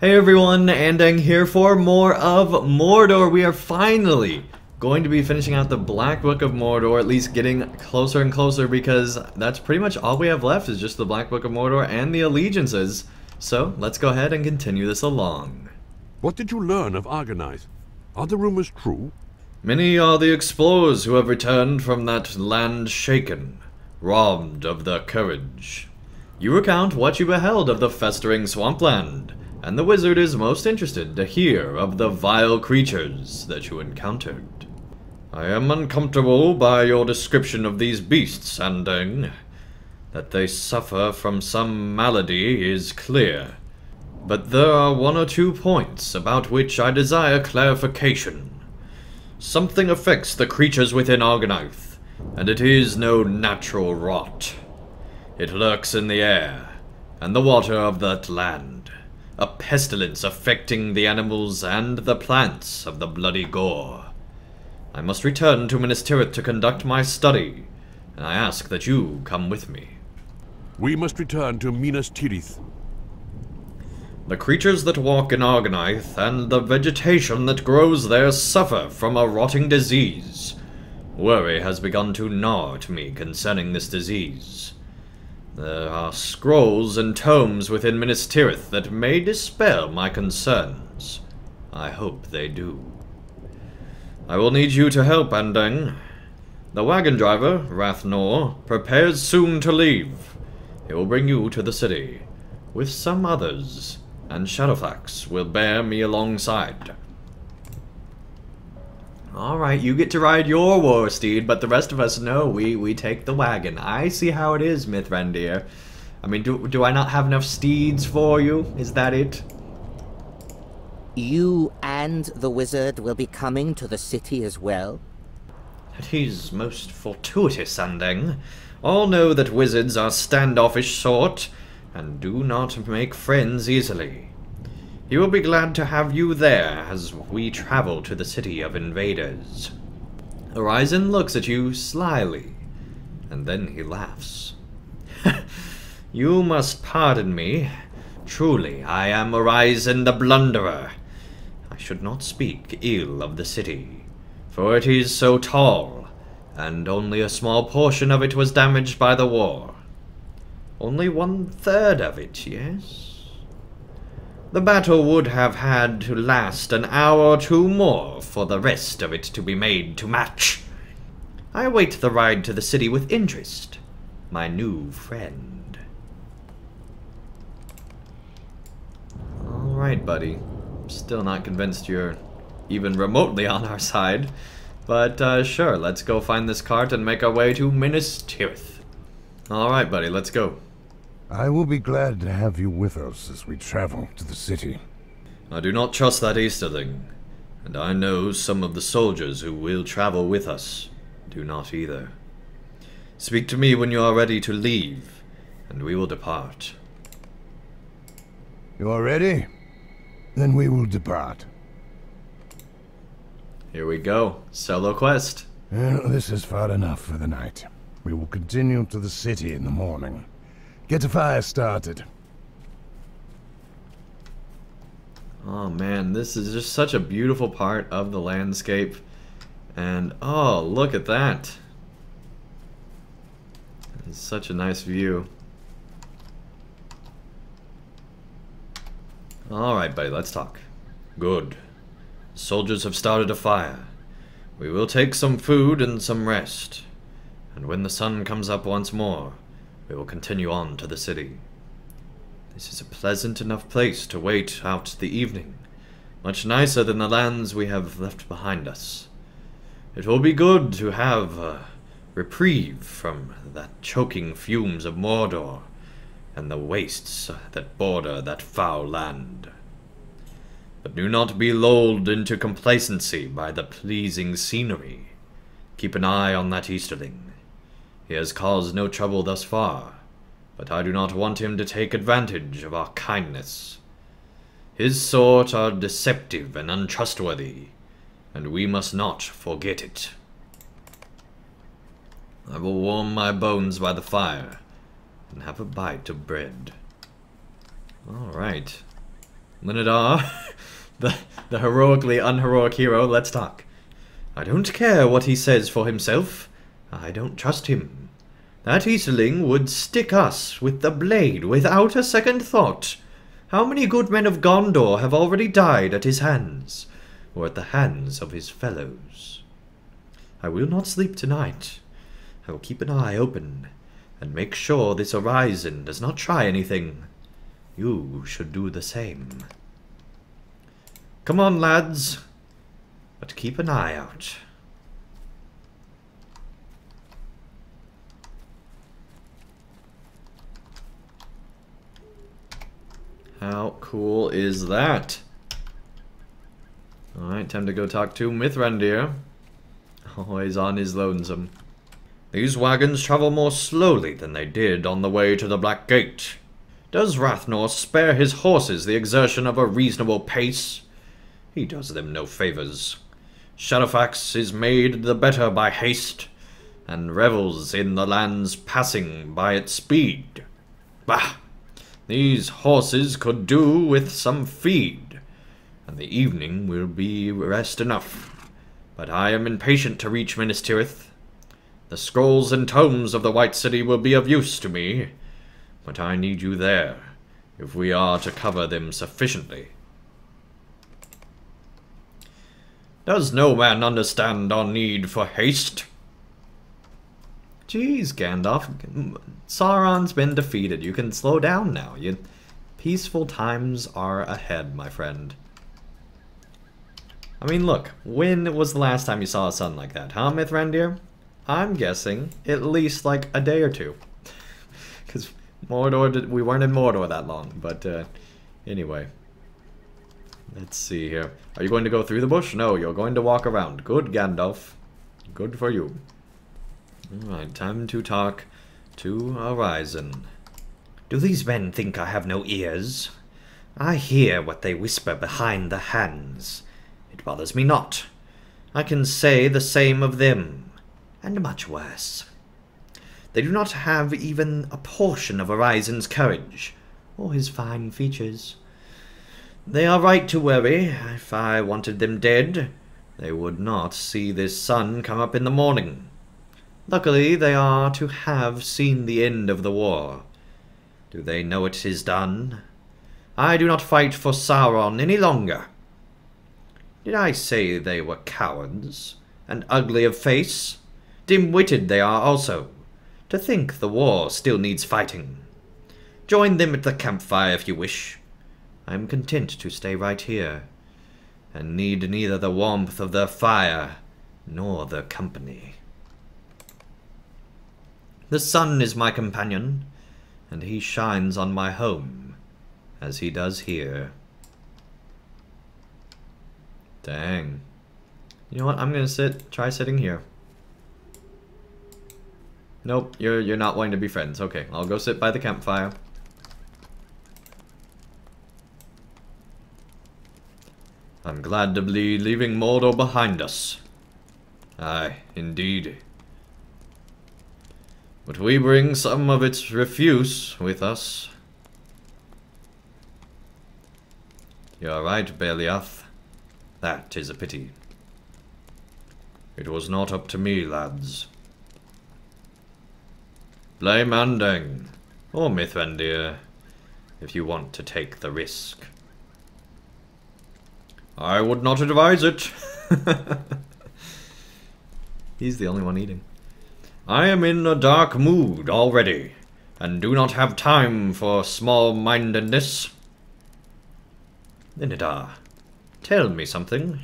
Hey everyone, Andang here for more of Mordor. We are finally going to be finishing out the Black Book of Mordor, at least getting closer and closer, because that's pretty much all we have left is just the Black Book of Mordor and the allegiances. So let's go ahead and continue this along. What did you learn of Argonite? Are the rumors true? Many are the explorers who have returned from that land shaken, robbed of their courage. You recount what you beheld of the festering swampland, and the wizard is most interested to hear of the vile creatures that you encountered. I am uncomfortable by your description of these beasts, Andang. That they suffer from some malady is clear, but there are one or two points about which I desire clarification. Something affects the creatures within Argonite, and it is no natural rot. It lurks in the air and the water of that land, a pestilence affecting the animals and the plants of the bloody gore. I must return to Minas Tirith to conduct my study, and I ask that you come with me. We must return to Minas Tirith. The creatures that walk in Argonite and the vegetation that grows there suffer from a rotting disease. Worry has begun to gnaw at me concerning this disease. There are scrolls and tomes within Minas Tirith that may dispel my concerns. I hope they do. I will need you to help, Andang. The wagon driver, Rathnor, prepares soon to leave. He will bring you to the city, with some others, and Shadowfax will bear me alongside. Alright, you get to ride your war steed, but the rest of us know we take the wagon. I see how it is, Mithrandir. I mean, do I not have enough steeds for you? Is that it? You and the wizard will be coming to the city as well? It is most fortuitous, Andang. All know that wizards are standoffish sort, and do not make friends easily. He will be glad to have you there as we travel to the city of invaders. Horizon looks at you slyly, and then he laughs. You must pardon me. Truly, I am Horizon the Blunderer. I should not speak ill of the city, for it is so tall, and only a small portion of it was damaged by the war. Only 1/3 of it, yes? The battle would have had to last an hour or two more for the rest of it to be made to match. I await the ride to the city with interest, my new friend. Alright, buddy. Still not convinced you're even remotely on our side, but sure, let's go find this cart and make our way to Minas Tirith. Alright, buddy, let's go. I will be glad to have you with us as we travel to the city. I do not trust that Easterling, and I know some of the soldiers who will travel with us do not either. Speak to me when you are ready to leave, and we will depart. You are ready? Then we will depart. Here we go. Solo quest. Well, this is far enough for the night. We will continue to the city in the morning. Get a fire started. Oh man, this is just such a beautiful part of the landscape. And oh, look at that. It's such a nice view. Alright, buddy, let's talk. Good. Soldiers have started a fire. We will take some food and some rest. And when the sun comes up once more, we will continue on to the city. This is a pleasant enough place to wait out the evening, much nicer than the lands we have left behind us. It will be good to have a reprieve from the choking fumes of Mordor and the wastes that border that foul land. But do not be lulled into complacency by the pleasing scenery. Keep an eye on that Easterling. He has caused no trouble thus far, but I do not want him to take advantage of our kindness. His sort are deceptive and untrustworthy, and we must not forget it. I will warm my bones by the fire, and have a bite of bread. Alright. Linadar, the heroically unheroic hero, let's talk. I don't care what he says for himself. I don't trust him. That Easterling would stick us with the blade without a second thought. How many good men of Gondor have already died at his hands, or at the hands of his fellows? I will not sleep tonight. I will keep an eye open, and make sure this Horizon does not try anything. You should do the same. Come on, lads, but keep an eye out. How cool is that? Alright, time to go talk to Mithrandir. Always on his lonesome. These wagons travel more slowly than they did on the way to the Black Gate. Does Rathnor spare his horses the exertion of a reasonable pace? He does them no favours. Shadowfax is made the better by haste, and revels in the land's passing by its speed. Bah! These horses could do with some feed, and the evening will be rest enough. But I am impatient to reach Minas Tirith. The scrolls and tomes of the White City will be of use to me, but I need you there, if we are to cover them sufficiently. Does no man understand our need for haste? Jeez, Gandalf. Sauron's been defeated. You can slow down now. Peaceful times are ahead, my friend. I mean, look. When was the last time you saw a sun like that, huh, Mithrandir? I'm guessing at least like a day or two. Because Mordor, we weren't in Mordor that long. But anyway. Let's see here. Are you going to go through the bush? No, you're going to walk around. Good, Gandalf. Good for you. Alright, time to talk to Horizon. Do these men think I have no ears? I hear what they whisper behind the hands. It bothers me not. I can say the same of them, and much worse. They do not have even a portion of Horizon's courage, or his fine features. They are right to worry. If I wanted them dead, they would not see this sun come up in the morning. Luckily, they are to have seen the end of the war. Do they know it is done? I do not fight for Sauron any longer. Did I say they were cowards, and ugly of face? Dim-witted they are also. To think the war still needs fighting. Join them at the campfire if you wish. I am content to stay right here, and need neither the warmth of their fire, nor their company. The sun is my companion, and he shines on my home, as he does here. Dang. You know what? I'm gonna try sitting here. Nope, you're not wanting to be friends. Okay, I'll go sit by the campfire. I'm glad to be leaving Mordor behind us. Aye, indeed. But we bring some of its refuse with us. You're right, Beliath. That is a pity. It was not up to me, lads. Blame Andang, or Mithrandir, if you want to take the risk. I would not advise it. He's the only one eating. I am in a dark mood already, and do not have time for small-mindedness. Linadar, tell me something.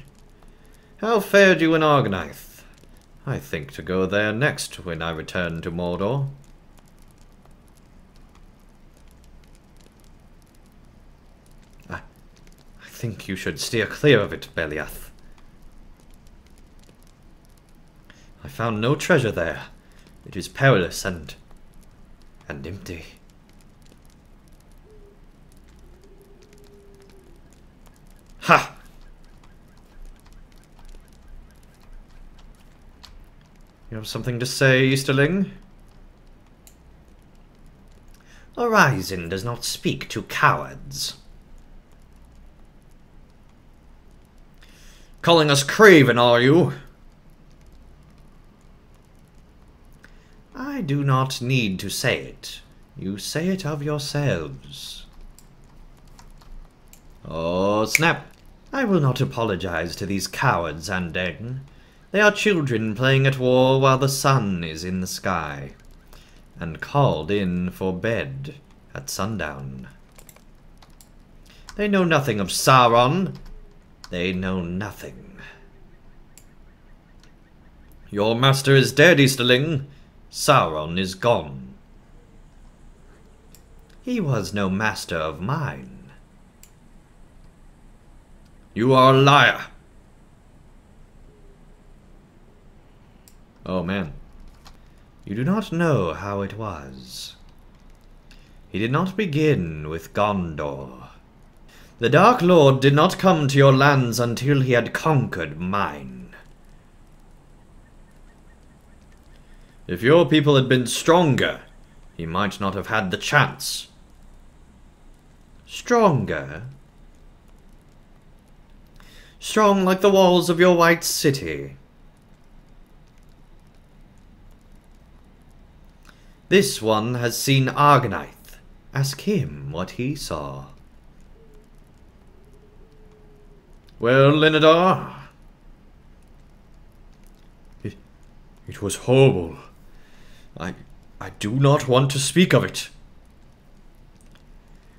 How fared you in Argonath? I think to go there next when I return to Mordor. I think you should steer clear of it, Beliath. I found no treasure there. It is perilous and empty. Ha! You have something to say, Easterling? Horizon does not speak to cowards. Calling us craven, are you? I do not need to say it. You say it of yourselves. Oh, snap. I will not apologize to these cowards, Andang. They are children playing at war while the sun is in the sky, and called in for bed at sundown. They know nothing of Sauron. They know nothing. Your master is dead, Easterling. Sauron is gone. He was no master of mine. You are a liar. Oh man. You do not know how it was. He did not begin with Gondor. The Dark Lord did not come to your lands until he had conquered mine. If your people had been stronger, he might not have had the chance. Stronger? Strong like the walls of your white city. This one has seen Argonath. Ask him what he saw. Well, Linadar? It was horrible. I do not want to speak of it.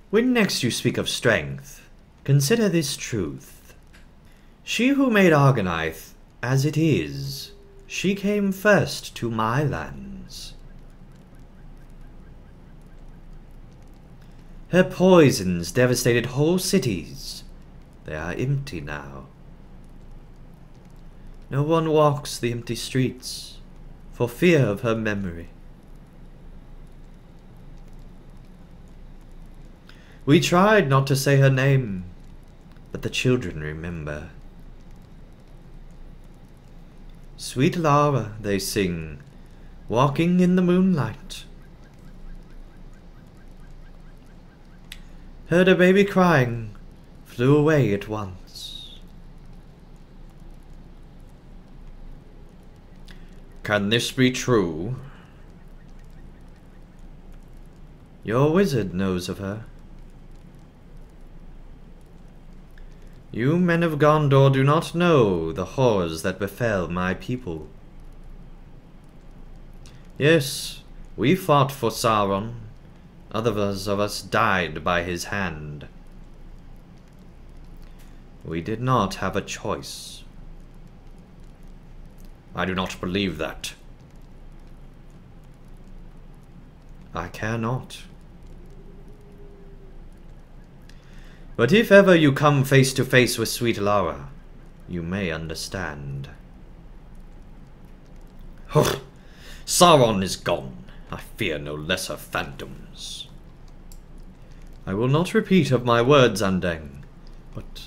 When next you speak of strength, consider this truth. She who made Argonath as it is, she came first to my lands. Her poisons devastated whole cities. They are empty now. No one walks the empty streets for fear of her memory. We tried not to say her name, but the children remember. Sweet Lara, they sing, walking in the moonlight. Heard a baby crying, flew away at once. Can this be true? Your wizard knows of her. You men of Gondor do not know the horrors that befell my people. Yes, we fought for Sauron. Others of us died by his hand. We did not have a choice. I do not believe that. I care not. But if ever you come face to face with sweet Lara, you may understand. Sauron is gone. I fear no lesser phantoms. I will not repeat of my words, Andang, but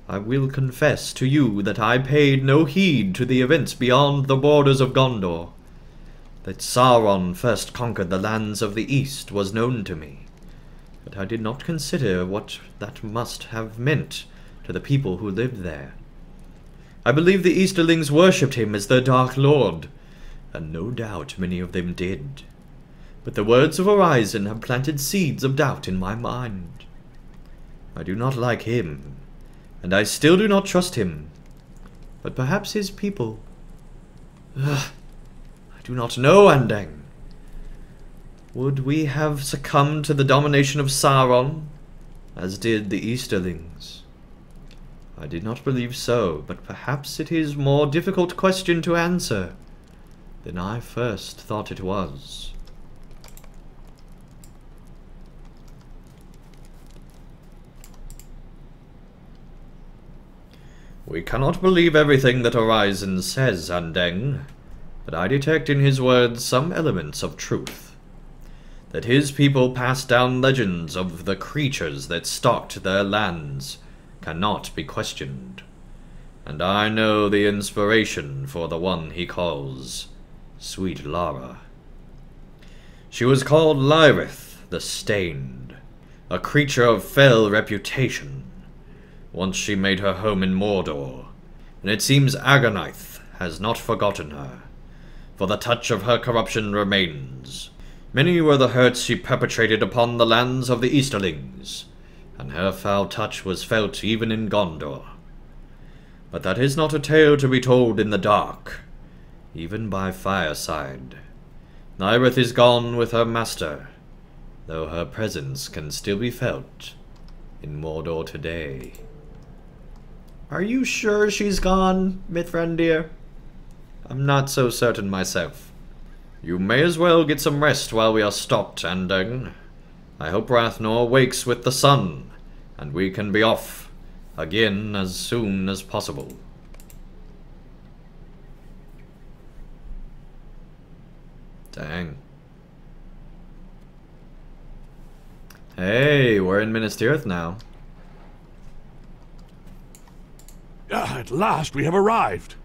I will confess to you that I paid no heed to the events beyond the borders of Gondor. That Sauron first conquered the lands of the East was known to me, but I did not consider what that must have meant to the people who lived there. I believe the Easterlings worshipped him as their Dark Lord, and no doubt many of them did. But the words of Horizon have planted seeds of doubt in my mind. I do not like him, and I still do not trust him. But perhaps his people... I do not know, Andang. Would we have succumbed to the domination of Sauron, as did the Easterlings? I did not believe so, but perhaps it is a more difficult question to answer than I first thought it was. We cannot believe everything that Horizon says, Andang, but I detect in his words some elements of truth. That his people passed down legends of the creatures that stalked their lands cannot be questioned. And I know the inspiration for the one he calls Sweet Lara. She was called Lyrith the Stained, a creature of fell reputation. Once she made her home in Mordor, and it seems Agonath has not forgotten her, for the touch of her corruption remains. Many were the hurts she perpetrated upon the lands of the Easterlings, and her foul touch was felt even in Gondor. But that is not a tale to be told in the dark, even by fireside. Nyrith is gone with her master, though her presence can still be felt in Mordor today. Are you sure she's gone, Mithrandir? I'm not so certain myself. You may as well get some rest while we are stopped, Andang. I hope Rathnor wakes with the sun, and we can be off again as soon as possible. Dang. Hey, we're in Minas Tirith now. At last we have arrived.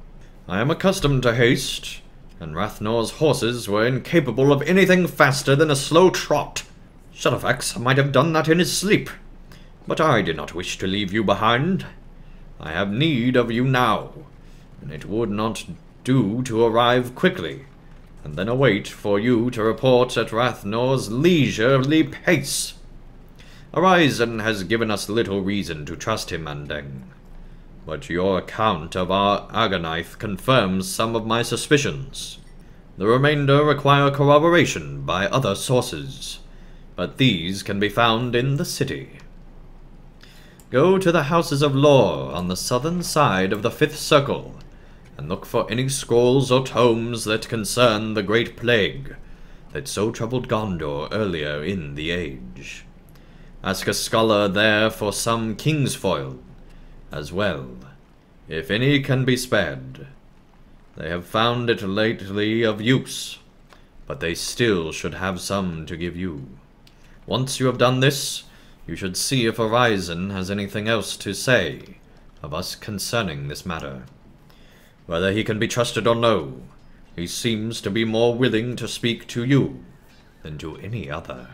I am accustomed to haste, and Rathnor's horses were incapable of anything faster than a slow trot. Shadowfax might have done that in his sleep, but I did not wish to leave you behind. I have need of you now, and it would not do to arrive quickly, and then await for you to report at Rathnor's leisurely pace. Arisen has given us little reason to trust him, Andang, but your account of our Agonath confirms some of my suspicions. The remainder require corroboration by other sources, but these can be found in the city. Go to the Houses of Lore on the southern side of the Fifth Circle, and look for any scrolls or tomes that concern the Great Plague that so troubled Gondor earlier in the age. Ask a scholar there for some Kingsfoil as well, if any can be spared. They have found it lately of use, but they still should have some to give you. Once you have done this, you should see if Arisen has anything else to say of us concerning this matter. Whether he can be trusted or no, he seems to be more willing to speak to you than to any other.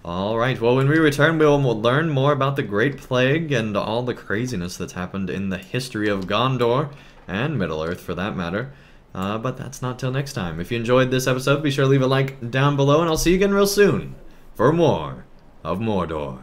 Alright, well, when we return, we'll learn more about the Great Plague and all the craziness that's happened in the history of Gondor, and Middle-earth for that matter. But that's not till next time. If you enjoyed this episode, be sure to leave a like down below, and I'll see you again real soon for more of Mordor.